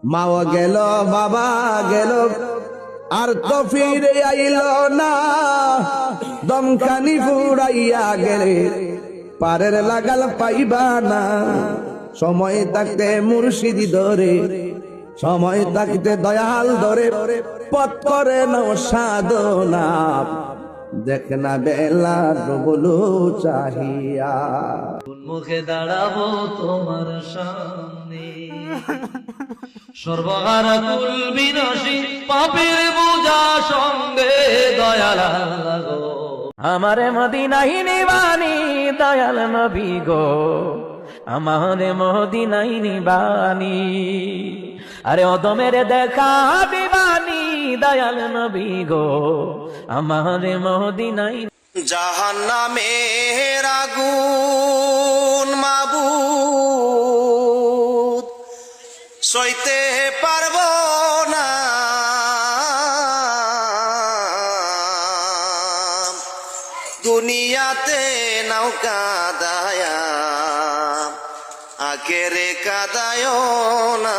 মাও গেল বাবা গেল আর তো ফিরে আইল না, দমখানি ফুরাইয়া গেলে পারের লাগাল পাইবা না। সময় থাকতে মুর্শিদি ধরে, সময় থাকতে দয়াল ধরে, পথ করে নাও সাধনা, দেখ না বেলা ডুবলো চাহিয়া। মুখে দাঁড়াবো তোমার সামনে, সর্বহারা কুল বিনাশী পাপের বোঝা সঙ্গে দয়াল আল্লাহ গো। আমারে মদিনায় নিবানি দয়াল নবী গো, আমারে মদিনায় নিবানি। আরে অদমের দেখা বিবানি দয়াল নবী গো, আমারে মদিনায়। জাহান্নামের আগুন মাবুদ সইতে পারবো না, দুনিয়াতে নাও কাদায়া আখেরে কাদায় না।